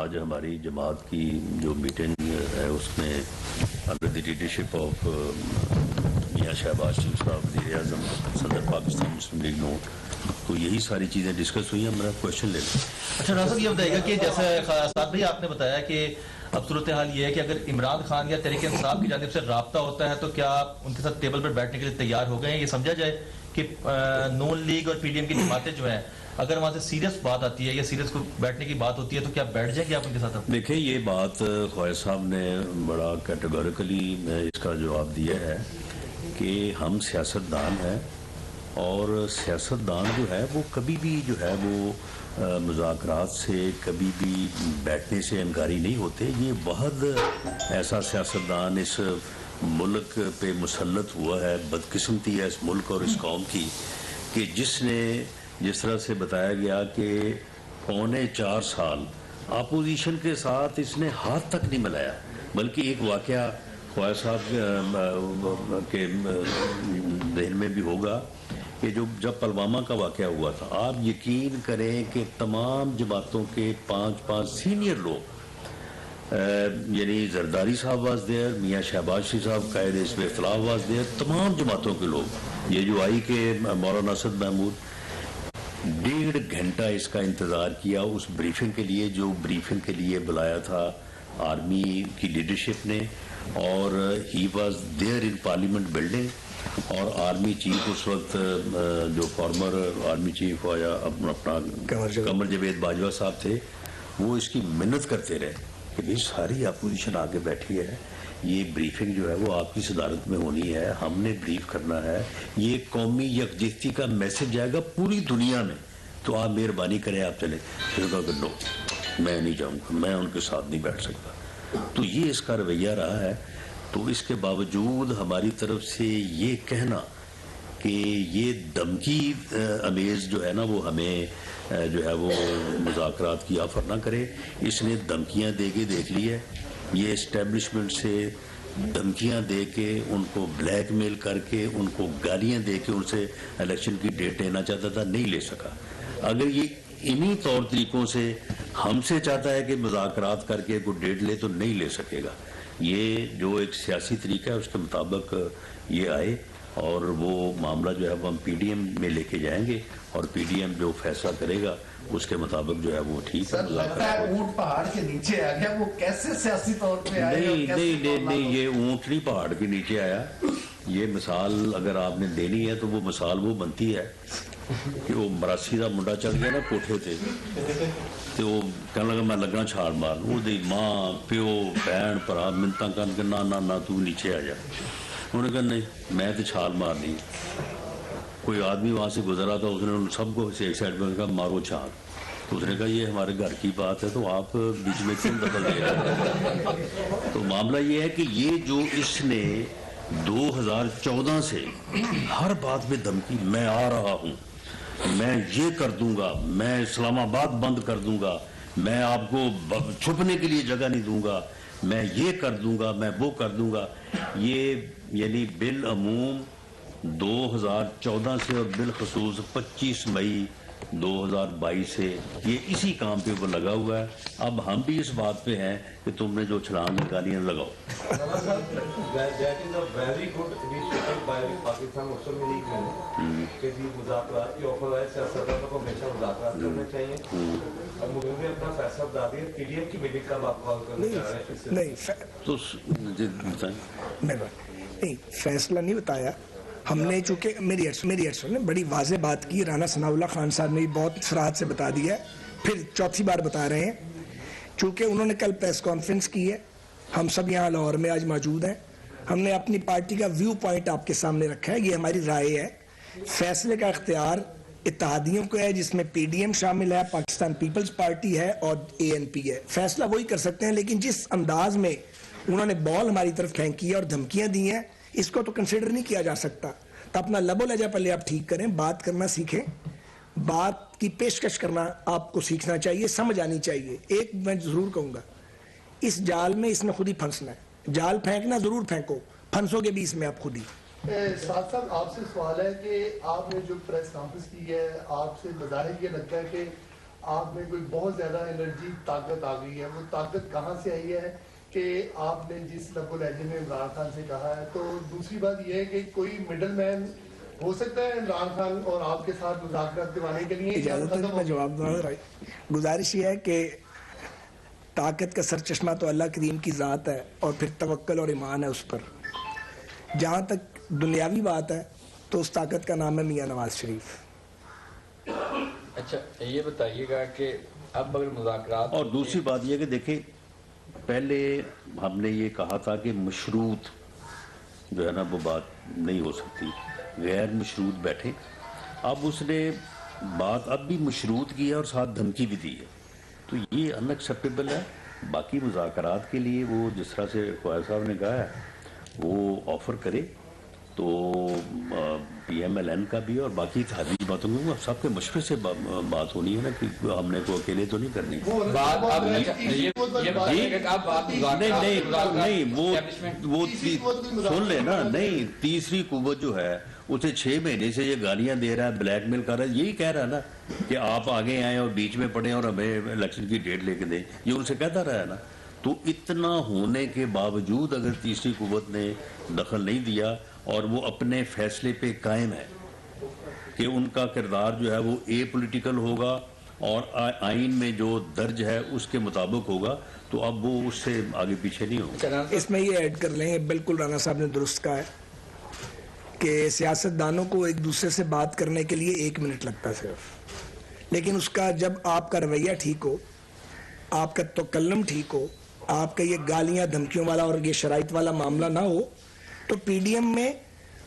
آج ہماری جماعت کی جو میٹنگ ہے اس میں انڈر دی لیڈرشپ آف میاں شہباز شریف صاحب وزیر اعظم صدر پاکستان مسلم لیگ نون، تو یہی ساری چیزیں ڈسکس ہوئی ہیں. میرا کوشچن لے لیں. اچھا رانا صاحب یہ بتائیے گا کہ جیسے سعد بھائی آپ نے بتایا کہ اب صورتحال یہ ہے کہ اگر عمران خان یا تحریک انصاف کی جانب سے رابطہ ہوتا ہے تو کیا آپ ان کے ساتھ ٹیبل پر بیٹھنے کے لیے تیار ہو گئے ہیں؟ یہ سمجھا جائے کہ نون لیگ اور پی ڈی ایم کی جماعتیں جو ہیں اگر وہاں سے سیریس بات آتی ہے یا سیریس کو بیٹھنے کی بات ہوتی ہے تو کیا بیٹھ جائیں گے آپ ان کے ساتھ؟ دیکھیں یہ بات خواجہ صاحب نے بڑا کیٹیگوریکلی اس کا جواب دیا ہے کہ ہم سیاستدان ہیں اور سیاستدان جو ہے وہ کبھی بھی جو ہے وہ مذاکرات سے کبھی بھی بیٹھنے سے انکاری نہیں ہوتے. یہ بہت ایسا سیاستدان اس ملک پہ مسلط ہوا ہے، بدقسمتی ہے اس ملک اور اس قوم کی، کہ جس نے جس طرح سے بتایا گیا کہ 4.25 سال اپوزیشن کے ساتھ اس نے ہاتھ تک نہیں ملایا. بلکہ ایک واقعہ خواجہ صاحب کے ذہن میں بھی ہوگا کہ جب پلوامہ کا واقعہ ہوا تھا، آپ یقین کریں کہ تمام جماعتوں کے 5 سینئر لوگ، یعنی زرداری صاحب واز دیئر، میاں شہباز شریف صاحب قائد حزب اختلاف واز دیئر، تمام جماعتوں کے لوگ، یہ جو آئی کہ مولانا اسد محمود 1.5 گھنٹہ اس کا انتظار کیا اس بریفنگ کے لیے، جو بریفنگ کے لیے بلایا تھا آرمی کی لیڈرشپ نے، اور he was there in parliament building. اور آرمی چیف اس وقت جو فارمر آرمی چیف یا اپنا قمر جاوید باجوہ صاحب تھے، وہ اس کی منت کرتے رہے کہ بھئی ساری اپوزیشن آگے بیٹھی ہے، یہ بریفنگ جو ہے وہ آپ کی صدارت میں ہونی ہے، ہم نے بریف کرنا ہے، یہ قومی یکجہتی کا میسج جائے گا پوری دنیا میں، تو آپ مہربانی کریں آپ چلیں. پھر کہا کہ نو، میں نہیں جاؤں گا، میں ان کے ساتھ نہیں بیٹھ سکتا. تو یہ اس کا رویہ رہا ہے. تو اس کے باوجود ہماری طرف سے یہ کہنا کہ یہ دھمکی امیز جو ہے نا وہ ہمیں جو ہے وہ مذاکرات کی آفر نہ کرے. اس نے دھمکیاں دے کے دیکھ لی ہے، یہ اسٹیبلشمنٹ سے دھمکیاں دے کے، ان کو بلیک میل کر کے، ان کو گالیاں دے کے ان سے الیکشن کی ڈیٹ لینا چاہتا تھا، نہیں لے سکا. اگر یہ انہی طور طریقوں سے ہم سے چاہتا ہے کہ مذاکرات کر کے کوئی ڈیٹ لے تو نہیں لے سکے گا. یہ جو ایک سیاسی طریقہ ہے اس کے مطابق یہ آئے اور وہ معاملہ جو ہے وہ ہم پی ڈی ایم میں لے کے جائیں گے، اور پی ڈی ایم جو فیصلہ کرے گا اس کے مطابق جو ہے وہ ٹھیک ہے. اونٹ پہاڑ کے نیچے آ گیا، وہ کیسے سیاسی طور پہ آئے؟ نہیں، یہ اونٹ نہیں پہاڑ کے نیچے آیا. یہ مثال اگر آپ نے دینی ہے تو وہ مثال وہ بنتی ہے کہ وہ مراسی کا منڈا چڑھ گیا نا کوٹھے تے، تو وہ کہنے لگا میں لگنا چھال مار، وہ دی ماں پیو بہن بھرا منتاں کر کے نہ تو نیچے آ جا. انہوں نے کہا نہیں میں تو چھال مار دی. کوئی آدمی وہاں سے گزرا تھا، اس نے ان سب کو ایک سائڈ میں کہا مارو چھال. تو اس نے کہا یہ ہمارے گھر کی بات ہے تو آپ بیچ میں کیوں دخل دے رہے ہیں؟ تو معاملہ یہ ہے کہ یہ جو اس نے 2014 سے ہر بات میں دھمکی، میں آ رہا ہوں، میں یہ کر دوں گا، میں اسلام آباد بند کر دوں گا، میں آپ کو چھپنے کے لیے جگہ نہیں دوں گا، میں یہ کر دوں گا، میں وہ کر دوں گا. یہ یعنی بالعموم 2014 سے اور بالخصوص 25 مئی 2022 سے یہ اسی کام پہ وہ لگا ہوا ہے. اب ہم بھی اس بات پہ ہیں کہ تم نے جو چھلانگ نکالی ہیں لگاؤ. نہیں فیصلہ نہیں بتایا ہم نے، چونکہ میری نے بڑی واضح بات کی، رانا ثناء اللہ خان صاحب نے بھی بہت صراحت سے بتا دیا ہے، پھر چوتھی بار بتا رہے ہیں. چونکہ انہوں نے کل پریس کانفرنس کی ہے، ہم سب یہاں لاہور میں آج موجود ہیں، ہم نے اپنی پارٹی کا ویو پوائنٹ آپ کے سامنے رکھا ہے. یہ ہماری رائے ہے، فیصلے کا اختیار اتحادیوں کو ہے، جس میں پی ڈی ایم شامل ہے، پاکستان پیپلز پارٹی ہے اور اے این پی ہے. فیصلہ وہی کر سکتے ہیں، لیکن جس انداز میں انہوں نے بال ہماری طرف پھینکی ہے اور دھمکیاں دی ہیں، اس کو تو کنسیڈر نہیں کیا جا سکتا. تو اپنا لب و لہجہ پہلے آپ ٹھیک کریں، بات کرنا سیکھیں، بات کی پیشکش کرنا آپ کو سیکھنا چاہیے، سمجھ آنی چاہیے. ایک میں ضرور کہوں گا، اس جال میں اس نے خود ہی پھنسنا ہے. جال پھینکنا ضرور پھینکو، پھنسو گے بھی اس میں آپ خود ہی. سعد صاحب آپ سے سوال ہے کہ آپ نے جو پریس کانفرنس کی ہے، آپ سے بظاہر یہ لگتا ہے کہ آپ میں کوئی بہت زیادہ انرجی طاقت آ گئی ہے. وہ طاقت کہاں سے آئی ہے کہ آپ نے جس لب و لہجے میں عمران خان سے کہا ہے؟ تو دوسری بات یہ ہے کہ کوئی مڈل مین ہو سکتا ہے عمران خان اور آپ کے ساتھ مذاکرات کروانے کے لیے؟ اجازت ہے میں جواب دوں. گزارش یہ ہے کہ طاقت کا سر چشمہ تو اللہ کریم کی ذات ہے اور پھر توکل اور ایمان ہے اس پر. جہاں تک دنیاوی بات ہے تو اس طاقت کا نام ہے میاں نواز شریف. اچھا یہ بتائیے گا کہ اب اگر مذاکرات اور دوسری بات یہ کہ دیکھیں پہلے ہم نے یہ کہا تھا کہ مشروط جو ہے نا وہ بات نہیں ہو سکتی, غیر مشروط بیٹھے. اب اس نے بات اب بھی مشروط کی ہے اور ساتھ دھمکی بھی دی ہے, تو یہ ان ایکسیپٹیبل ہے. باقی مذاکرات کے لیے وہ جس طرح سے فواد صاحب نے کہا ہے وہ آفر کرے تو پی ایم ایل این کا بھی اور باقی اتحادی باتوں میں سب کے مشورے سے بات ہونی ہے نا, کہ ہم نے کو اکیلے تو نہیں کرنی. نہیں وہ سن لے نا, نہیں تیسری قوت جو ہے اسے 6 مہینے سے یہ گالیاں دے رہا ہے, بلیک میل کر رہا ہے, یہی کہہ رہا ہے نا کہ آپ آگے آئیں اور بیچ میں پڑیں اور ہمیں الیکشن کی ڈیٹ لے کے دیں, یہ ان سے کہتا رہا ہے نا. تو اتنا ہونے کے باوجود اگر تیسری قوت نے دخل نہیں دیا اور وہ اپنے فیصلے پہ قائم ہے کہ ان کا کردار جو ہے وہ اے پولیٹیکل ہوگا اور آئین میں جو درج ہے اس کے مطابق ہوگا, تو اب وہ اس سے آگے پیچھے نہیں ہوگا. اس میں یہ ایڈ کر لیں, بالکل رانا صاحب نے درست کہا ہے کہ سیاست دانوں کو ایک دوسرے سے بات کرنے کے لیے 1 منٹ لگتا ہے صرف, لیکن اس کا جب آپ کا رویہ ٹھیک ہو, آپ کا تکلم ٹھیک ہو, آپ کا یہ گالیاں دھمکیوں والا اور یہ شرائط والا معاملہ نہ ہو, تو پی ڈی ایم میں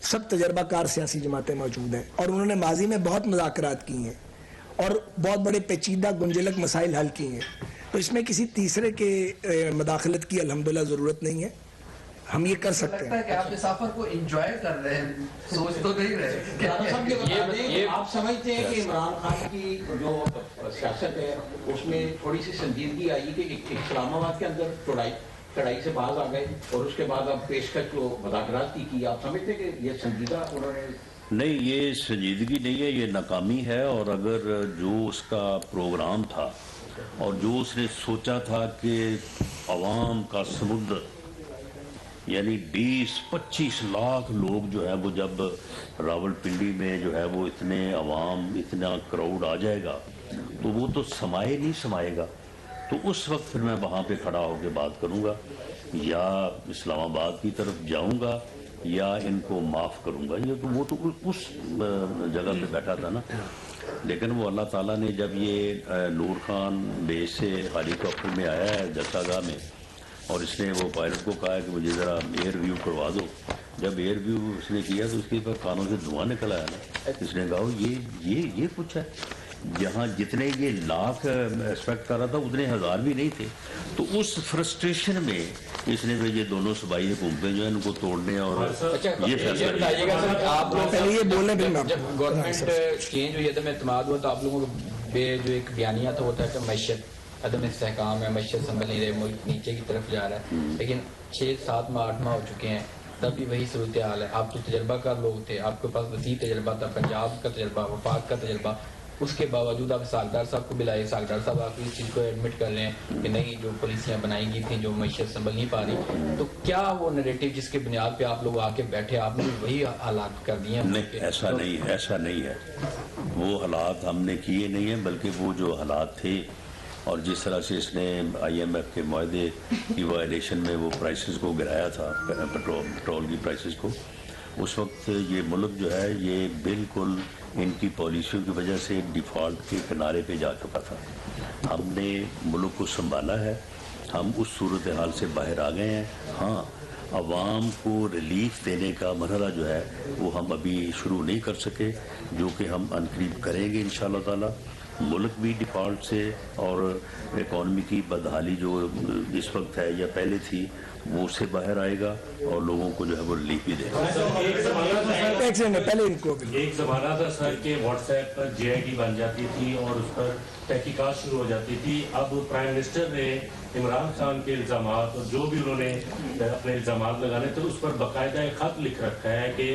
سب تجربہ کار سیاسی جماعتیں موجود ہیں اور انہوں نے ماضی میں بہت مذاکرات کی ہیں اور بہت بڑے پیچیدہ گنجلک مسائل حل کیے ہیں. تو اس میں کسی تیسرے کے مداخلت کی الحمدللہ ضرورت نہیں ہے, ہم یہ کر سکتے ہیں. کہ آپ اس سفر کو انجوائے کر رہے ہیں, سوچ تو نہیں رہے. آپ سمجھتے ہیں کہ عمران خان کی جو سیاست ہے اس میں تھوڑی سی سنجیدگی آئی کہ اسلام آباد کے اندر کڑائی سے باز آ گئے اور اس کے بعد اب پیشکش جو مذاکرات کی, آپ سمجھتے ہیں کہ یہ سنجیدہ انہوں نے؟ نہیں, یہ سنجیدگی نہیں ہے, یہ ناکامی ہے. اور اگر جو اس کا پروگرام تھا اور جو اس نے سوچا تھا کہ عوام کا سمندر یعنی 20-25 لاکھ لوگ جو ہے وہ جب راول پنڈی میں جو ہے وہ اتنے عوام اتنا کراؤڈ آ جائے گا تو وہ تو نہیں سمائے گا. تو اس وقت پھر میں وہاں پہ کھڑا ہو کے بات کروں گا, یا اسلام آباد کی طرف جاؤں گا یا ان کو معاف کروں گا. یہ تو وہ تو اس جگہ پہ بیٹھا تھا نا. لیکن وہ اللہ تعالیٰ نے جب یہ نور خان بیس سے ہیلی کاپٹر میں آیا ہے جسا گاہ میں اور اس نے وہ پائلٹ کو کہا کہ مجھے ذرا ایئر ویو کروا دو, جب ایئر ویو اس نے کیا تو اس کے پر کانوں سے دھواں نکل آیا نا. اس نے کہا یہ کچھ ہے, جہاں جتنے یہ لاکھ ایکسپیکٹ کر رہا تھا اتنے 1000 بھی نہیں تھے. تو اس فرسٹریشن میں اس نے یہ دونوں صوبائی حکومتیں جو ہیں ان کو توڑنے اور یہ فیصلہ جب گورنمنٹ چینج ہوئی عدم اعتماد ہوا تو آپ لوگوں کو جو ایک بیانیہ تو ہوتا ہے کہ معیشت عدم استحکام ہے, معیشت سنبھل نہیں رہے, ملک نیچے کی طرف جا رہا ہے, لیکن 6-7 ماہ 8 ماہ ہو چکے ہیں تب بھی وہی صورتحال ہے. آپ تو تجربہ کار لوگ تھے, آپ کے پاس وسیع تجربہ تھا, پنجاب کا تجربہ, وفاق کا تجربہ, اس کے باوجود آپ ساکھدار صاحب کو بلائے, ساکھدار صاحب آپ اس چیز کو ایڈمٹ کر رہے ہیں کہ نہیں جو پالیسیاں بنائی گئی تھیں جو معیشت سنبھل نہیں پا رہی, تو کیا وہ نیریٹو جس کے بنیاد پہ آپ لوگ آ کے بیٹھے آپ نے وہی حالات کر دیے ہیں؟ نہیں, ایسا نہیں ہے. وہ حالات ہم نے کیے نہیں ہیں, بلکہ وہ جو حالات تھے اور جس طرح سے اس نے آئی ایم ایف کے معاہدے کی وائلیشن میں وہ پرائسز کو گرایا تھا, پٹرول کی پرائسز کو, اس وقت یہ ملک جو ہے یہ بالکل ان کی پالیسیوں کی وجہ سے ڈیفالٹ کے کنارے پہ جا چکا تھا. ہم نے ملک کو سنبھالا ہے, ہم اس صورتحال سے باہر آ گئے ہیں. ہاں, عوام کو ریلیف دینے کا مرحلہ جو ہے وہ ہم ابھی شروع نہیں کر سکے, جو کہ ہم عنقریب کریں گے انشاءاللہ تعالی. ملک بھی ڈیفالٹ سے اور اکانومی کی بدحالی جو اس وقت ہے یا پہلے تھی وہ اس سے باہر آئے گا اور لوگوں کو جو ہے وہ ریلیف بھی دے گا. ایک زمانہ تھا سر کہ واٹس ایپ پر جے آئی ڈی بن جاتی تھی اور اس پر تحقیقات شروع ہو جاتی تھی. اب پرائم منسٹر نے عمران خان کے الزامات اور جو بھی انہوں نے اپنے الزامات لگانے تھے اس پر باقاعدہ ایک خط لکھ رکھا ہے کہ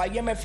IMF